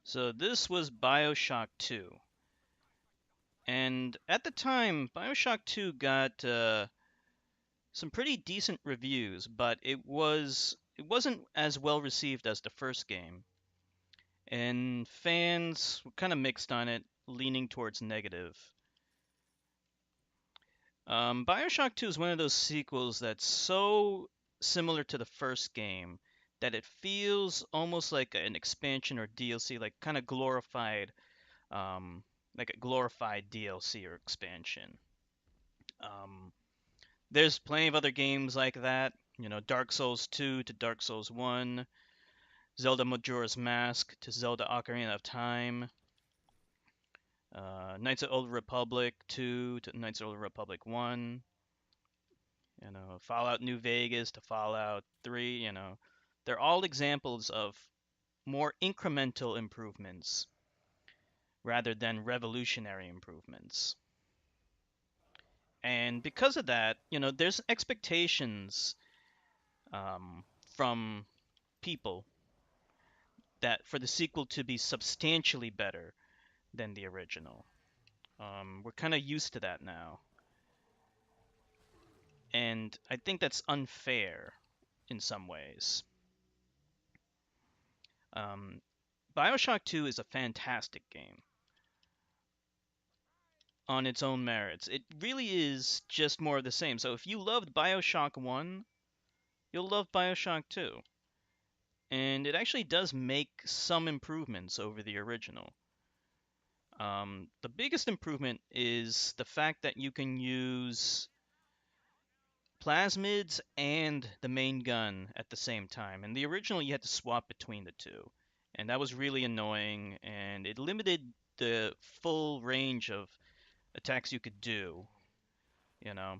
So this was BioShock 2. And at the time, BioShock 2 got some pretty decent reviews, but it wasn't as well received as the first game. And fans were kind of mixed on it, leaning towards negative. BioShock 2 is one of those sequels that's so similar to the first game that it feels almost like an expansion or DLC, um, like a glorified DLC or expansion. Um, there's plenty of other games like that. Dark Souls 2 to Dark Souls 1, Zelda Majora's Mask to Zelda Ocarina of Time, Knights of the Old Republic 2 to Knights of the Old Republic 1, Fallout New Vegas to Fallout 3, They're all examples of more incremental improvements rather than revolutionary improvements. And because of that, there's expectations um, from people that for the sequel to be substantially better than the original. We're kind of used to that now, and I think that's unfair in some ways. Um, Bioshock 2 is a fantastic game on its own merits. It really is just more of the same. So if you loved Bioshock 1, you'll love Bioshock 2. And it actually does make some improvements over the original. The biggest improvement is the fact that you can use plasmids and the main gun at the same time. In the original, you had to swap between the two, and that was really annoying, and it limited the full range of attacks you could do, you know.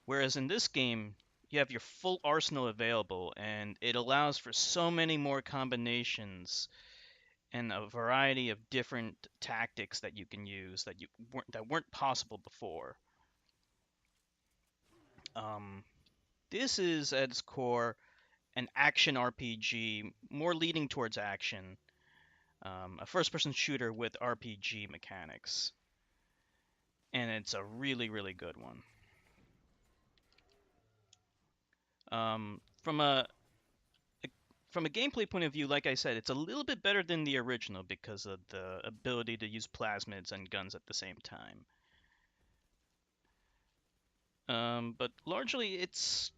Whereas in this game, you have your full arsenal available, and it allows for so many more combinations and a variety of different tactics that you can use that weren't possible before. Um, this is at its core an action RPG, more leading towards action, a first-person shooter with RPG mechanics, and it's a really, really good one. Um, from a from a gameplay point of view, like I said, it's a little bit better than the original because of the ability to use plasmids and guns at the same time. But largely, it's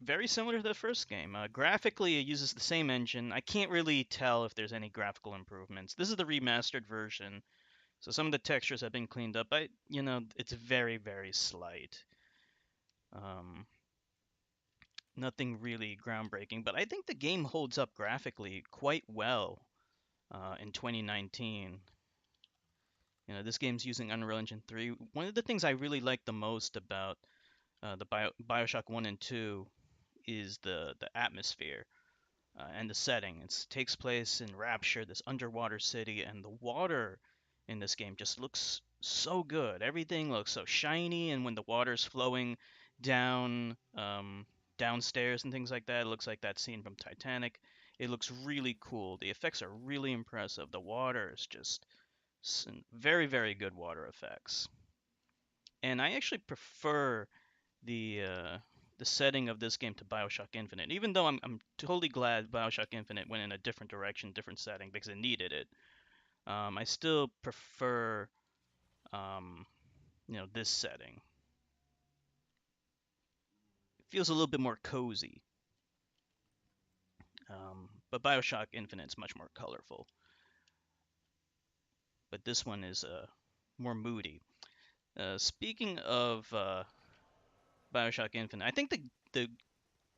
very similar to the first game. Graphically, it uses the same engine. I can't really tell if there's any graphical improvements. This is the remastered version, so some of the textures have been cleaned up. It's very, very slight. Um, Nothing really groundbreaking, but I think the game holds up graphically quite well in 2019. This game's using Unreal Engine 3. One of the things I really like the most about the Bioshock 1 and 2 is the atmosphere and the setting. It takes place in Rapture, this underwater city, and the water in this game just looks so good. Everything looks so shiny, and when the water's flowing down downstairs and things like that, it looks like that scene from Titanic. It looks really cool. The effects are really impressive. The water is just very, very good water effects. And I actually prefer the uh, the setting of this game to BioShock Infinite. Even though I'm totally glad BioShock Infinite went in a different direction, different setting because it needed it. I still prefer um, this setting. It feels a little bit more cozy. But BioShock Infinite's much more colorful. But this one is more moody. Speaking of BioShock Infinite, I think the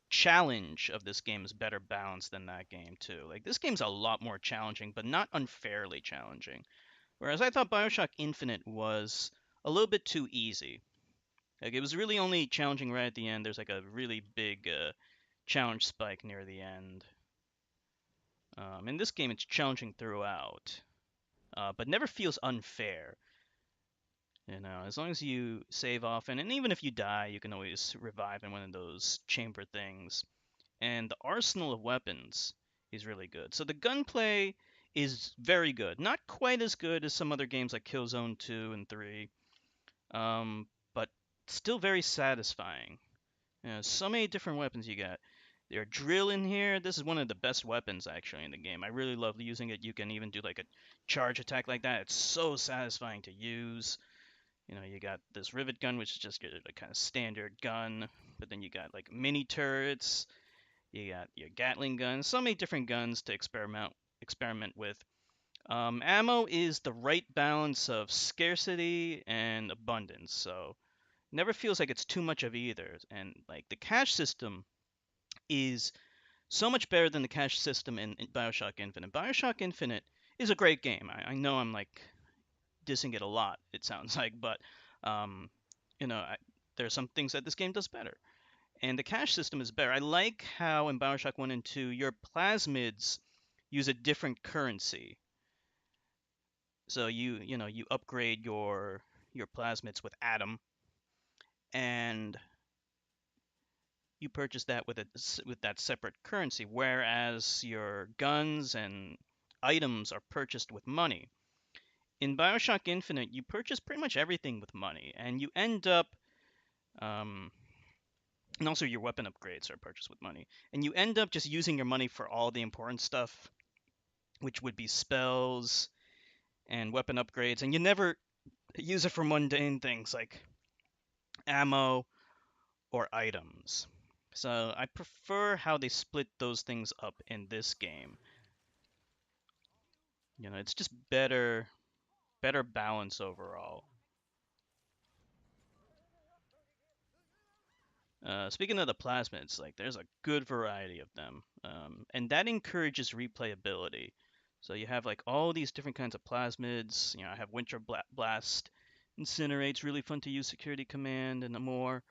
challenge of this game is better balanced than that game too. Like this game's a lot more challenging, but not unfairly challenging. Whereas I thought BioShock Infinite was a little bit too easy. Like it was really only challenging right at the end. There's like a really big challenge spike near the end. In this game, it's challenging throughout, but never feels unfair. As long as you save often, and even if you die, you can always revive in one of those chamber things. And the arsenal of weapons He's really good. So the gunplay is very good. Not quite as good as some other games like Killzone 2 and 3, but still very satisfying. So many different weapons you got. There's a drill in here. This is one of the best weapons actually in the game. I really love using it. You can even do like a charge attack like that. It's so satisfying to use. You got this rivet gun, which is just a kind of standard gun, but then you got like mini turrets. You got your Gatling guns. So many different guns to experiment with. Ammo is the right balance of scarcity and abundance. So never feels like it's too much of either. And like the cache system is so much better than the cache system in BioShock Infinite. BioShock Infinite is a great game. I know I'm like dissing it a lot, it sounds like, but um, you know, I, there are some things that this game does better. And the cache system is better. I like how in BioShock 1 and 2, your plasmids use a different currency. So you upgrade your plasmids with Atom, and you purchase that with that separate currency, whereas your guns and items are purchased with money. In BioShock Infinite, you purchase pretty much everything with money, and you end up, um, and also your weapon upgrades are purchased with money, and you end up just using your money for all the important stuff, which would be spells and weapon upgrades, and you never use it for mundane things like ammo or items. So I prefer how they split those things up in this game. It's just better balance overall. Speaking of the plasmids, like there's a good variety of them, and that encourages replayability. So you have like all these different kinds of plasmids. I have Blast, Incinerate's really fun to use security command, and more.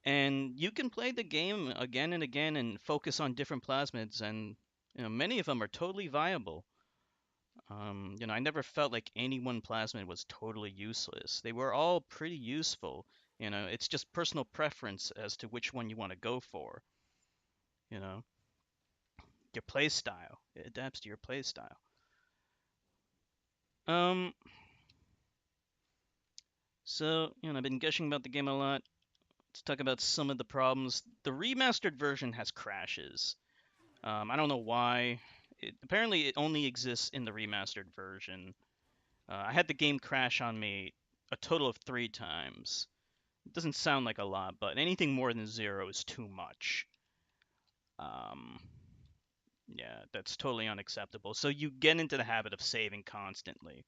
And you can play the game again and again and focus on different plasmids, and many of them are totally viable. I never felt like any one plasmid was totally useless. They were all pretty useful. It's just personal preference as to which one you want to go for. You know, your play style. It adapts to your play style. Um, so I've been gushing about the game a lot. Let's talk about some of the problems. The remastered version has crashes. I don't know why. Apparently, it only exists in the remastered version. I had the game crash on me a total of 3 times. It doesn't sound like a lot, but anything more than 0 is too much. Um, yeah, that's totally unacceptable. So you get into the habit of saving constantly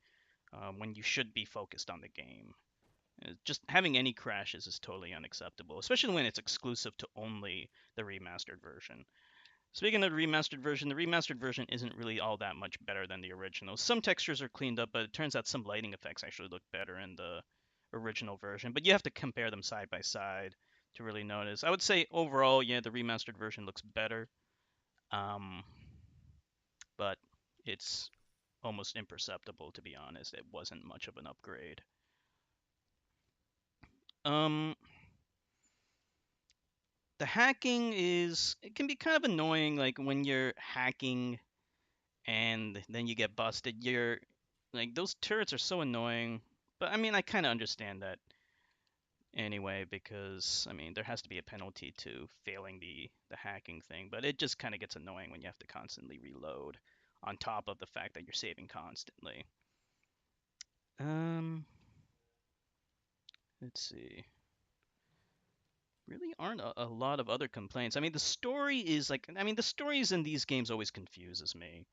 when you should be focused on the game. Just having any crashes is totally unacceptable, especially when it's exclusive to only the remastered version. Speaking of the remastered version isn't really all that much better than the original. Some textures are cleaned up, but it turns out some lighting effects actually look better in the original version. But you have to compare them side by side to really notice. I would say overall, yeah, the remastered version looks better, um, but it's almost imperceptible to be honest. It wasn't much of an upgrade. Um, the hacking it can be kind of annoying, like when you're hacking and then you get busted. You're like those turrets are so annoying. But I mean, I kind of understand that anyway because I mean there has to be a penalty to failing the hacking thing. But it just kind of gets annoying when you have to constantly reload, on top of the fact that you're saving constantly. Um, let's see. Really aren't a lot of other complaints. I mean, the story is like, I mean, the stories in these games always confuses me.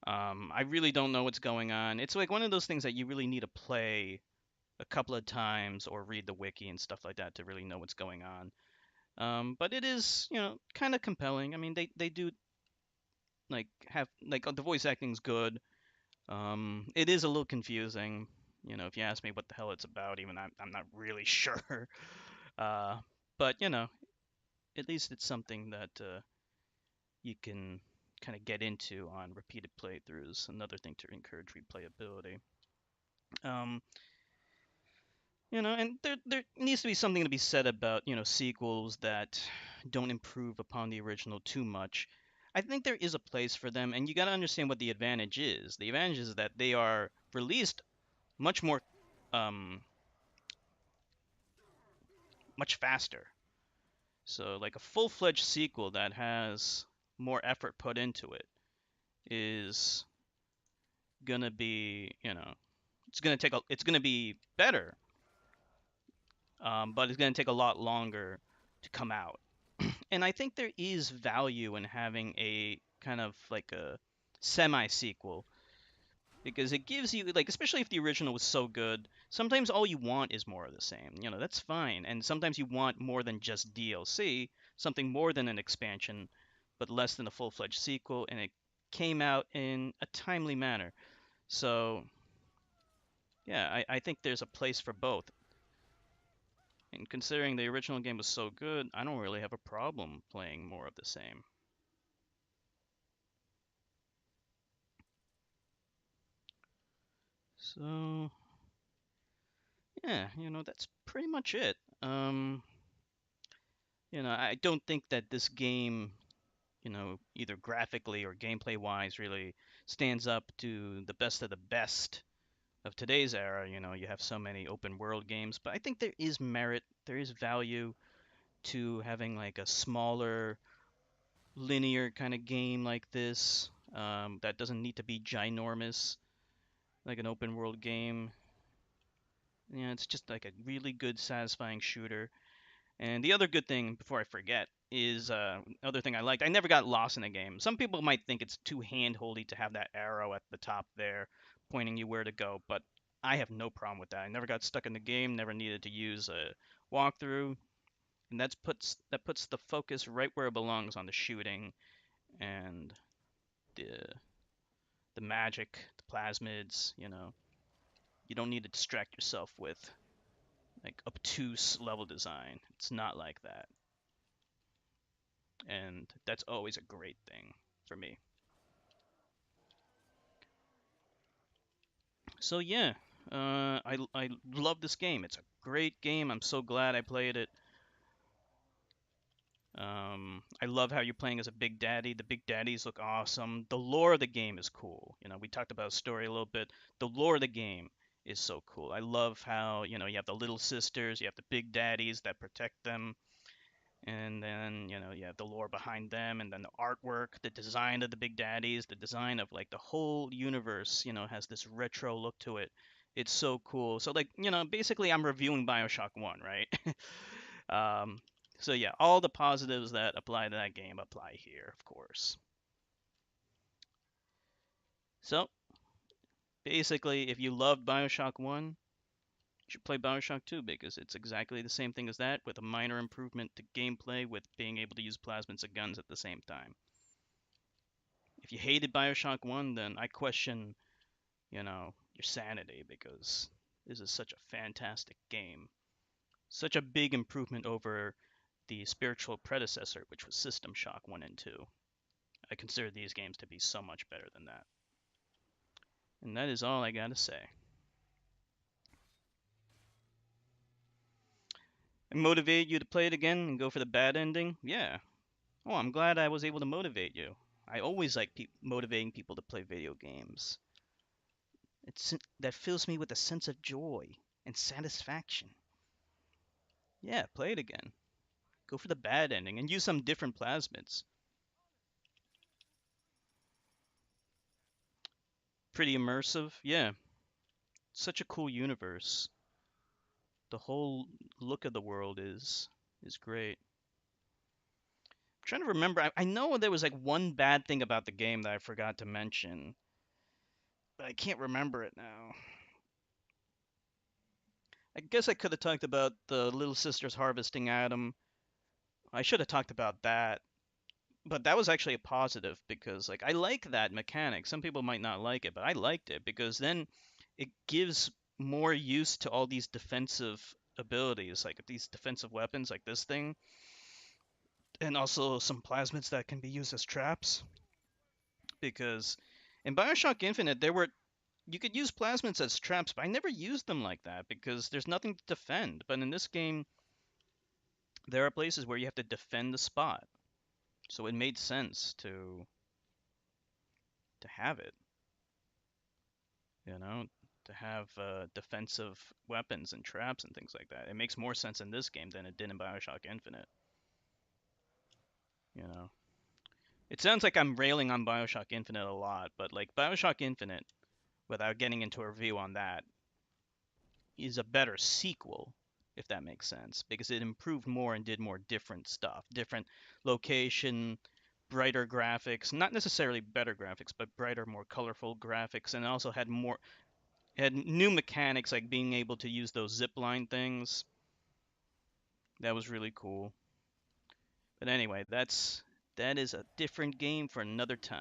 I really don't know what's going on. It's like one of those things that you really need to play a couple of times or read the wiki and stuff like that to really know what's going on. But it is, kind of compelling. I mean, they do like have like the voice acting's good. It is a little confusing. If you ask me what the hell it's about, even I'm not really sure. Uh, but at least it's something that you can kind of get into on repeated playthroughs. Another thing to encourage replayability. Um, and there needs to be something to be said about sequels that don't improve upon the original too much. I think there is a place for them, and you got to understand what the advantage is. The advantage is that they are released much more, um, much faster. So, like a full-fledged sequel that has more effort put into it is gonna be, it's gonna be better, but it's gonna take a lot longer to come out. And I think there is value in having a kind of like a semi sequel because it gives you like, especially if the original was so good, sometimes all you want is more of the same. That's fine. And sometimes you want more than just DLC, something more than an expansion, but less than a full-fledged sequel, and it came out in a timely manner. So yeah, I think there's a place for both. And considering the original game was so good, I don't really have a problem playing more of the same. So yeah, that's pretty much it. I don't think that this game, either graphically or gameplay wise, really stands up to the best of the best of today's era. You have so many open world games, but I think there is merit, there is value to having like a smaller, linear kind of game like this, that doesn't need to be ginormous like an open world game. It's just like a really good, satisfying shooter. And the other good thing, before I forget, is other thing I liked. I never got lost in the game. Some people might think it's too hand-holdy to have that arrow at the top there, pointing you where to go, but I have no problem with that. I never got stuck in the game. Never needed to use a walkthrough, and that puts the focus right where it belongs on the shooting and the the magic, the plasmids. You don't need to distract yourself with like obtuse level design. It's not like that. And that's always a great thing for me. So yeah, I love this game. It's a great game. I'm so glad I played it. I love how you're playing as a Big Daddy. The Big Daddies look awesome. The lore of the game is cool. We talked about story a little bit. The lore of the game is so cool. I love how you have the little sisters, you have the Big Daddies that protect them, and then you have the lore behind them, and then the artwork, the design of the Big Daddies, the design of like the whole universe has this retro look to it. It's so cool. So like basically I'm reviewing BioShock 1, right? um so yeah, all the positives that apply to that game apply here, of course. So basically, if you loved BioShock 1, you should play BioShock 2 because it's exactly the same thing as that, with a minor improvement to gameplay with being able to use plasmids and guns at the same time. If you hated BioShock 1, then I question, your sanity because this is such a fantastic game. Such a big improvement over the spiritual predecessor, which was System Shock 1 and 2. I consider these games to be so much better than that. And that is all I gotta say. I motivate you to play it again and go for the bad ending? Yeah. Oh, I'm glad I was able to motivate you. I always like motivating people to play video games. That fills me with a sense of joy and satisfaction. Yeah, play it again. Go for the bad ending and use some different plasmids. Pretty immersive. Yeah, such a cool universe. The whole look of the world is great. I'm trying to remember. I know there was like one bad thing about the game that I forgot to mention, but I can't remember it now. I guess I could have talked about the Little Sisters harvesting Adam. I should have talked about that. But that was actually a positive because like I like that mechanic. Some people might not like it, but I liked it because then it gives more use to all these defensive abilities, like these defensive weapons like this thing, and also some plasmids that can be used as traps. Because in BioShock Infinite, you could use plasmids as traps, but I never used them like that because there's nothing to defend. But in this game, there are places where you have to defend the spot. So it made sense to have it, you know, to have defensive weapons and traps and things like that. It makes more sense in this game than it did in BioShock Infinite, you know. It sounds like I'm railing on BioShock Infinite a lot, but like BioShock Infinite, without getting into a review on that, is a better sequel, if that makes sense, because it improved more and did more different stuff, different location, brighter graphics, not necessarily better graphics, but brighter, more colorful graphics, and also had more had new mechanics like being able to use those zip line things. That was really cool. But anyway, that is a different game for another time.